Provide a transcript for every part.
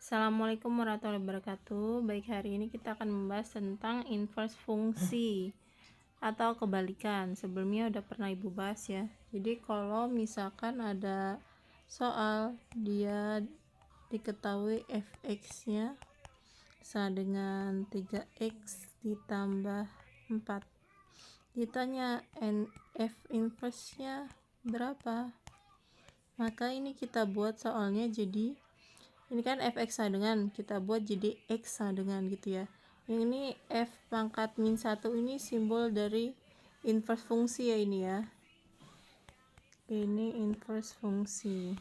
Assalamualaikum warahmatullahi wabarakatuh. Baik, hari ini kita akan membahas tentang inverse fungsi atau kebalikan. Sebelumnya udah pernah ibu bahas ya. Jadi kalau misalkan ada soal dia diketahui fx nya sama dengan 3x ditambah 4, ditanya f inverse nya berapa, maka ini kita buat soalnya jadi ini kan fx sama dengan, kita buat jadi x sama dengan gitu ya. Yang ini f pangkat min 1 ini simbol dari inverse fungsi ya ini ya. Ini inverse fungsi.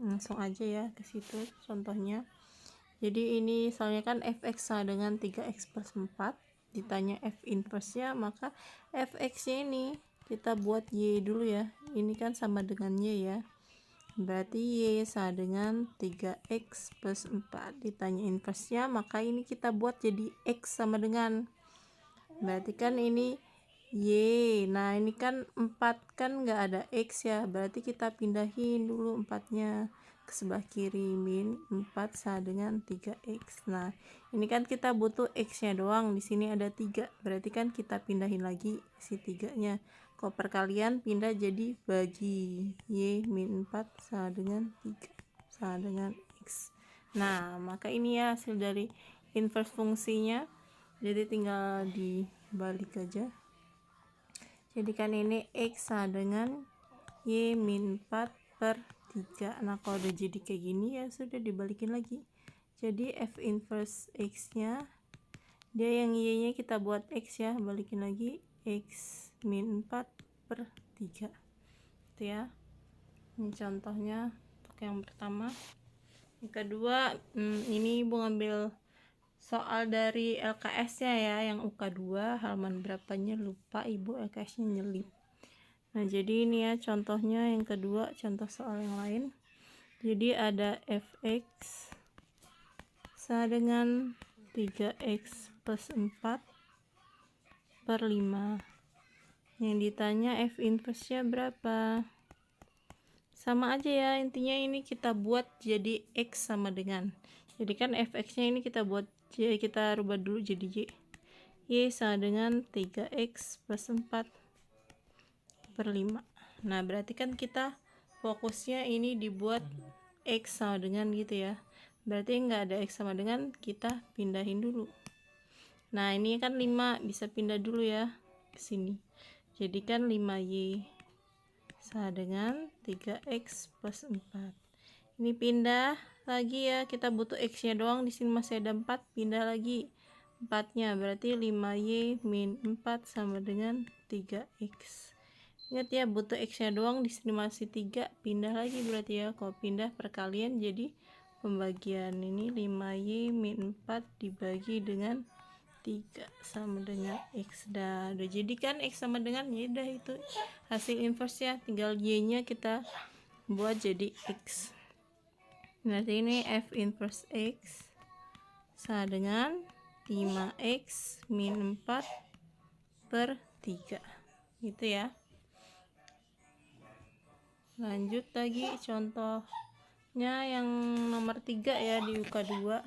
Langsung aja ya ke situ contohnya. Jadi ini soalnya kan fx sama dengan 3x plus 4, ditanya f inverse nya, maka fx nya ini kita buat y dulu ya. Ini kan sama dengan y ya. Berarti y sama dengan 3x plus 4, ditanya inverse nya, maka ini kita buat jadi x sama dengan, berarti kan ini y. Nah ini kan 4 kan nggak ada x ya, berarti kita pindahin dulu 4 nya ke sebelah kiri. Min 4 sama dengan 3x. Nah ini kan kita butuh x nya doang, di sini ada 3, berarti kan kita pindahin lagi si 3 nya. Kalau perkalian pindah jadi bagi, y min 4 sama dengan 3 sama dengan x. Nah maka ini ya hasil dari inverse fungsinya, jadi tinggal dibalik aja. Jadi kan ini x sama dengan y min 4 per 3. Nah kalau udah jadi kayak gini ya sudah dibalikin lagi. Jadi f inverse x nya, dia yang y nya kita buat x ya, balikin lagi x min 4 per 3 itu ya. Ini contohnya untuk yang pertama. Yang kedua, ini ibu ngambil soal dari LKS nya ya, yang UK2 halaman berapanya lupa ibu, LKS nya nyelip. Nah jadi ini ya contohnya yang kedua, contoh soal yang lain. Jadi ada fx sama dengan 3x plus 4 per 5. Yang ditanya f inverse nya berapa. Sama aja ya, intinya ini kita buat jadi x sama dengan, jadi kan fx nya ini kita buat y, kita rubah dulu jadi y sama dengan 3x plus 4 per 5. Nah berarti kan kita fokusnya ini dibuat x sama dengan gitu ya, berarti nggak ada x sama dengan, kita pindahin dulu. Nah ini kan 5 bisa pindah dulu ya ke sini, jadi kan 5y sama dengan 3x plus 4. Ini pindah lagi ya, kita butuh x nya doang, di sini masih ada 4, pindah lagi 4 nya, berarti 5y min 4 sama dengan 3x. Ingat ya, butuh x nya doang, di sini masih 3, pindah lagi berarti ya. Kalau pindah perkalian jadi pembagian, ini 5y min 4 dibagi dengan 3 sama dengan x. Udah jadi kan x sama dengan, ya udah itu hasil inverse ya, tinggal y nya kita buat jadi x. Berarti ini f inverse x sama dengan 5x min 4 per 3 gitu ya. Lanjut lagi contohnya yang nomor 3 ya di UK2.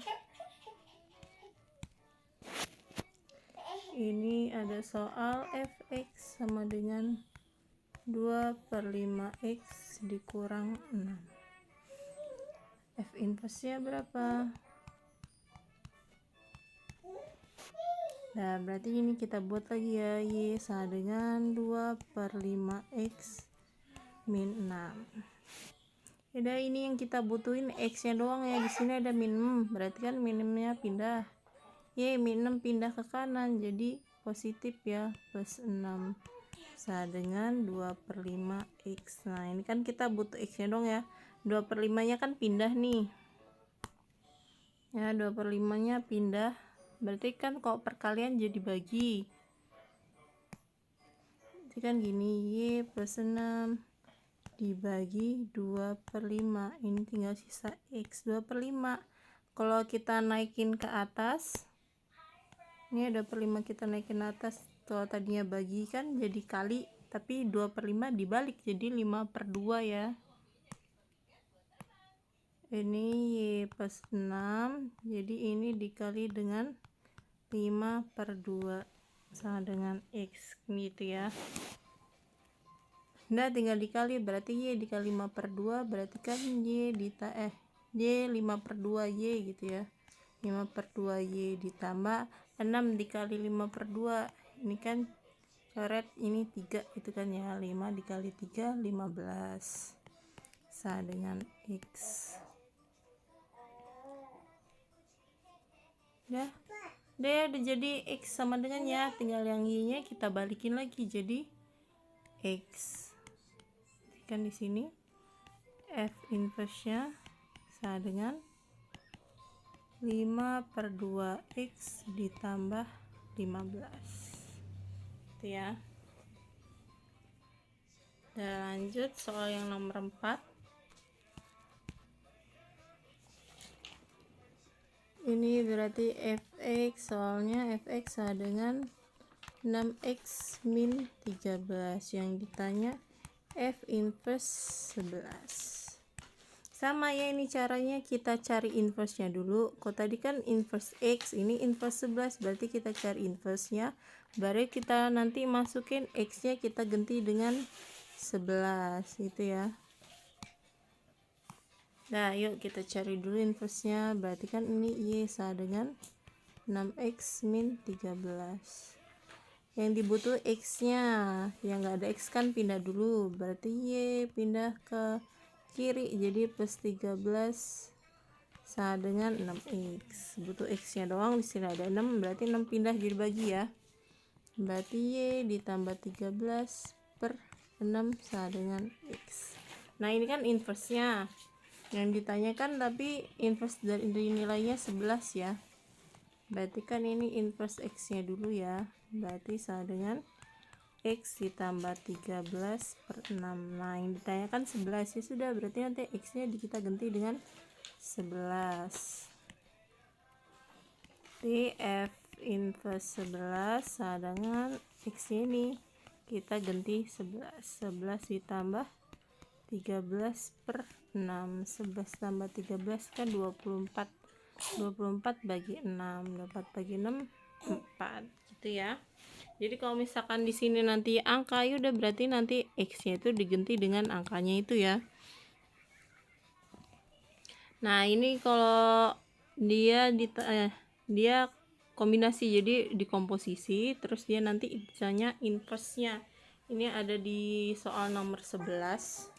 Ini ada soal fx sama dengan 2 per 5x dikurang 6. F inverse nya berapa? Nah berarti ini kita buat lagi ya, y sama dengan 2 per 5x min 6. Udah ini yang kita butuhin x nya doang ya, di sini ada min 6, berarti kan minimnya pindah, y min 6 pindah ke kanan jadi positif ya, plus 6 sama dengan 2 per 5x. Nah ini kan kita butuh x nya dong ya, 2 per 5 nya kan pindah nih ya, 2 per 5 nya pindah, berarti kan kalau perkalian jadi bagi, jadi kan gini, y plus 6 dibagi 2 per 5, ini tinggal sisa x 2 per 5. Kalau kita naikin ke atas, ini 2 per 5 kita naikin atas, kalau tadinya bagi kan jadi kali, tapi 2 per 5 dibalik jadi 5 per 2 ya. ini Y plus 6, jadi ini dikali dengan 5/2 sama dengan X gitu ya. Nah tinggal dikali, berarti Y dikali 5/2 berarti kan Y 5/2 Y gitu ya. 5/2 Y ditambah 6 dikali 5/2, ini kan coret ini 3 itu kan ya, 5 dikali 3 15 sama dengan X. udah jadi X sama dengan ya, tinggal yang Y nya kita balikin lagi jadi X kan di sini. F inverse nya sama dengan 5/2 X ditambah 15 itu ya. Udah lanjut soal yang nomor 4. Ini berarti fx, soalnya fx sama dengan 6x min 13, yang ditanya f inverse 11. Sama ya, ini caranya kita cari inverse nya dulu. Kalau tadi kan inverse x, ini inverse 11, berarti kita cari inverse nya, baru kita nanti masukin x nya kita ganti dengan 11 gitu ya. Nah yuk kita cari dulu inverse nya, berarti kan ini Y sama dengan 6x min 13, yang dibutuh x nya, yang nggak ada x kan pindah dulu, berarti Y pindah ke kiri jadi plus 13 sama dengan 6x, butuh x nya doang, di sini ada 6 berarti 6 pindah jadi bagi ya, berarti Y ditambah 13/6 sama dengan x. Nah ini kan inverse nya yang ditanyakan, tapi inverse dari nilainya 11 ya, berarti kan ini inverse x nya dulu ya, berarti sama dengan x ditambah 13/6. Nah yang ditanyakan 11 ya, sudah berarti nanti x nya kita ganti dengan 11, di F inverse 11 sama dengan x nya ini kita ganti 11 ditambah 13/6, 11 tambah 13 kan 24 bagi 6, 24 bagi 6 4 gitu ya. Jadi kalau misalkan di sini nanti angka, ya udah berarti nanti x nya itu diganti dengan angkanya itu ya. Nah ini kalau dia dia kombinasi, jadi dikomposisi, terus dia nanti misalnya inverse nya ini ada di soal nomor 11.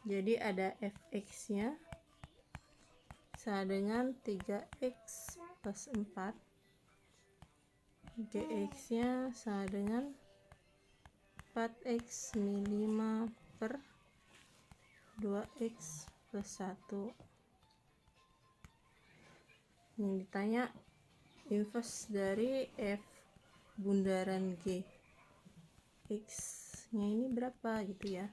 Jadi ada fx nya sama dengan 3x plus 4, gx nya sama dengan 4x min 5/2x plus 1. Yang ditanya inverse dari f bundaran g, x nya ini berapa gitu ya.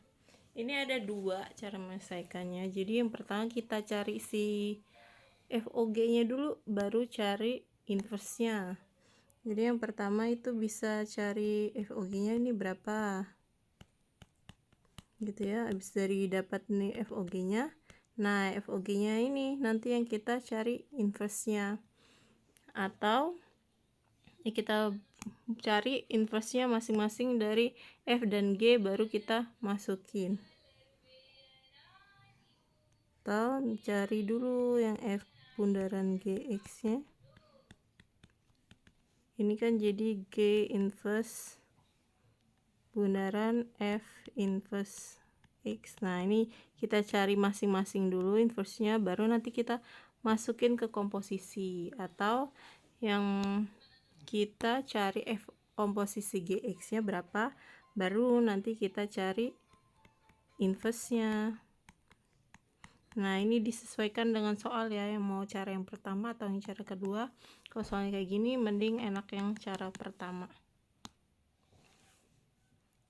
Ini ada dua cara menyelesaikannya. Jadi yang pertama kita cari si FOG nya dulu, baru cari inverse nya. Jadi yang pertama itu bisa cari FOG nya ini berapa gitu ya. Habis dari dapat nih FOG nya, nah FOG nya ini nanti yang kita cari inverse nya, atau ya kita cari inverse nya masing-masing dari F dan G baru kita masukin, atau cari dulu yang F bundaran GX nya, ini kan jadi G inverse bundaran F inverse X. Nah ini kita cari masing-masing dulu inverse nya, baru nanti kita masukin ke komposisi, atau yang kita cari F komposisi GX nya berapa, baru nanti kita cari inverse nya. Nah ini disesuaikan dengan soal ya, yang mau cara yang pertama atau yang cara kedua. Kalau soalnya kayak gini mending enak yang cara pertama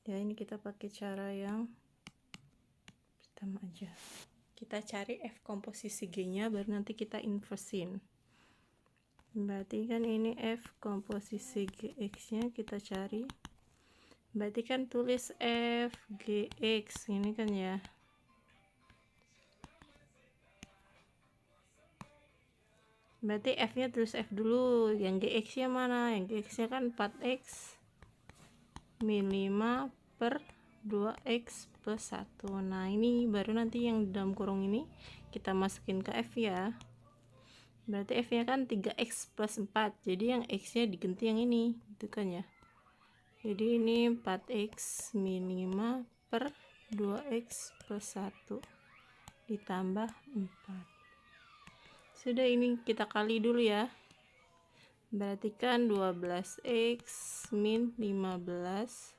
ya. Ini kita pakai cara yang pertama aja, kita cari F komposisi G nya, baru nanti kita inversin. Berarti kan ini F komposisi GX nya kita cari, berarti kan tulis F GX ini kan ya, Berarti F nya terus F dulu. Yang GX nya mana? Yang GX nya kan 4X min 5 per 2X plus 1. Nah ini baru nanti yang dalam kurung ini kita masukin ke F ya. Berarti F nya kan 3X plus 4. Jadi yang X nya diganti yang ini, gitu kan ya. Jadi ini 4X min 5 per 2X plus 1 ditambah 4. Sudah, ini kita kali dulu ya. Berarti kan 12X min 15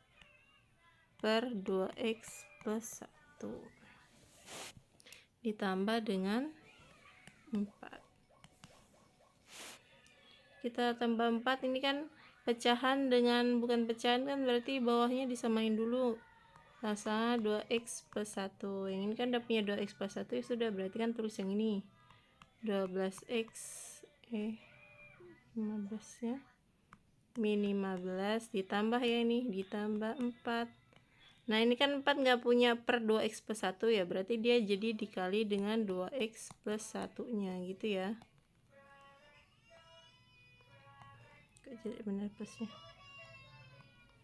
per 2X plus 1 ditambah dengan 4. Kita tambah 4, ini kan pecahan dengan bukan pecahan kan, berarti bawahnya disamain dulu. Sama 2X plus 1. Yang ini kan udah punya 2X plus 1 ya sudah, berarti kan tulis yang ini. 12X 15 ya. Min 15 ditambah ya, ini ditambah 4. Nah ini kan 4 nggak punya per 2X plus 1 ya, berarti dia jadi dikali dengan 2X plus 1 nya gitu ya. Kok jadi benar plusnya?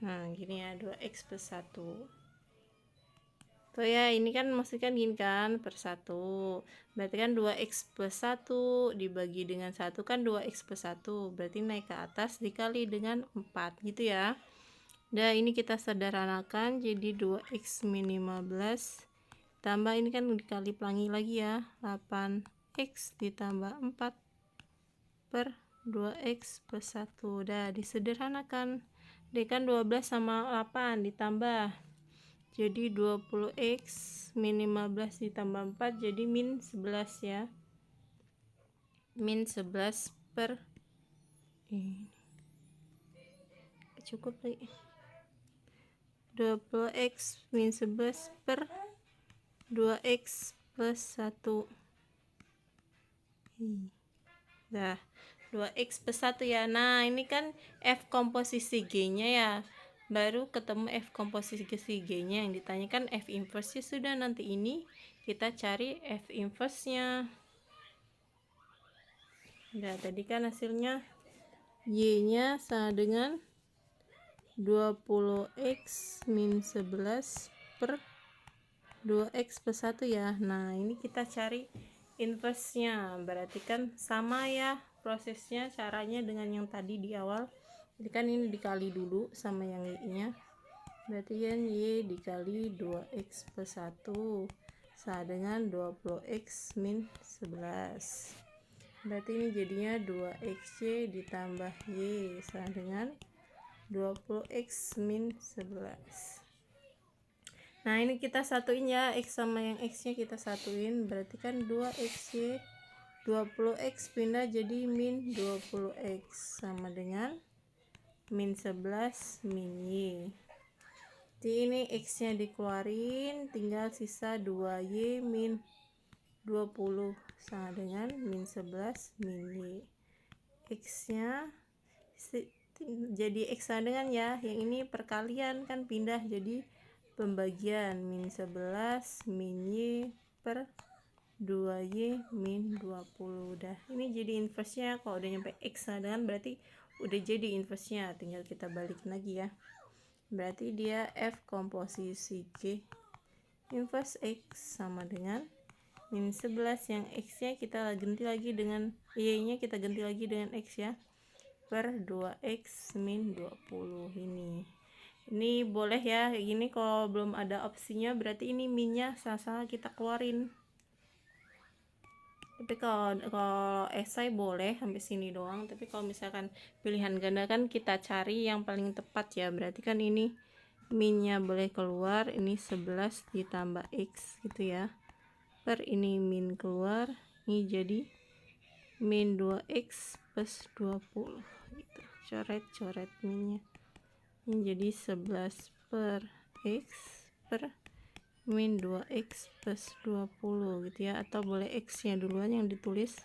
Nah gini ya, 2X plus 1 tuh ya. Ini kan maksudnya gini kan, per 1, berarti kan 2X plus 1 dibagi dengan 1 kan 2X plus 1, berarti naik ke atas dikali dengan 4 gitu ya. Nah ini kita sederhanakan jadi 2X min 15 tambah ini kan dikali pelangi lagi ya, 8X ditambah 4 per 2X plus 1. Udah disederhanakan, dia kan 12 sama 8 ditambah jadi 20X min 15 ditambah 4 jadi min 11 ya. Min 11 per cukup lagi, 20X min 11 per 2X plus 1. Nah 2X plus 1 ya. Nah ini kan F komposisi G nya ya, baru ketemu F komposisi G nya. Yang ditanyakan F inverse nya sudah, nanti ini kita cari F inverse nya. Nah tadi kan hasilnya Y nya sama dengan 20X min 11 per 2X plus 1 ya. Nah ini kita cari inverse nya, berarti kan sama ya prosesnya, caranya dengan yang tadi di awal. Jadi kan ini dikali dulu sama yang Y nya, berarti kan Y dikali 2X plus 1 sama dengan 20X min 11. Berarti ini jadinya 2XY ditambah Y sama dengan 20X min 11. Nah ini kita satuin ya, X sama yang X nya kita satuin, berarti kan 2XY 20X pindah jadi min 20X sama dengan min 11 min Y. Jadi ini X nya dikeluarin, tinggal sisa 2Y min 20 sama dengan min 11 min Y. X nya jadi X sama dengan ya, yang ini perkalian kan pindah jadi pembagian, min 11 min Y per 2Y min 20. Udah, ini jadi inverse nya. Kalau udah nyampe X sama dengan berarti udah jadi inverse nya, tinggal kita balik lagi ya. Berarti dia F komposisi G inverse X sama dengan min 11, yang X nya kita ganti lagi dengan Y nya, kita ganti lagi dengan X ya, per 2X min 20. Ini boleh ya ini, kalau belum ada opsinya berarti ini minnya sama-sama kita keluarin. Tapi kalau esai boleh sampai sini doang, tapi kalau misalkan pilihan ganda kan kita cari yang paling tepat ya, berarti kan ini minnya boleh keluar, ini 11 ditambah X gitu ya, per ini min keluar, ini jadi min 2X plus 20 gitu. Coret minnya, ini jadi 11 per X per min 2X plus 20 gitu ya, atau boleh X nya duluan yang ditulis,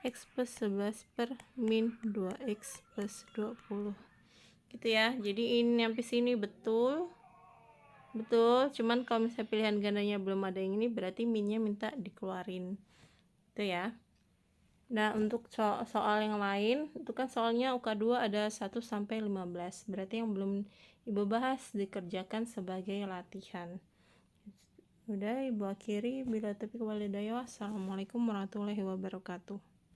X plus 11 per min 2X plus 20 gitu ya. Jadi ini sampai sini betul, cuman kalau misalnya pilihan gandanya belum ada yang ini berarti minnya minta dikeluarin itu ya. Nah, untuk soal yang lain, itu kan soalnya UK2 ada 1-15. Berarti yang belum Ibu bahas dikerjakan sebagai latihan. Udah, Ibu akhiri. Bila taufiq wal hidayah. Wassalamualaikum warahmatullahi wabarakatuh.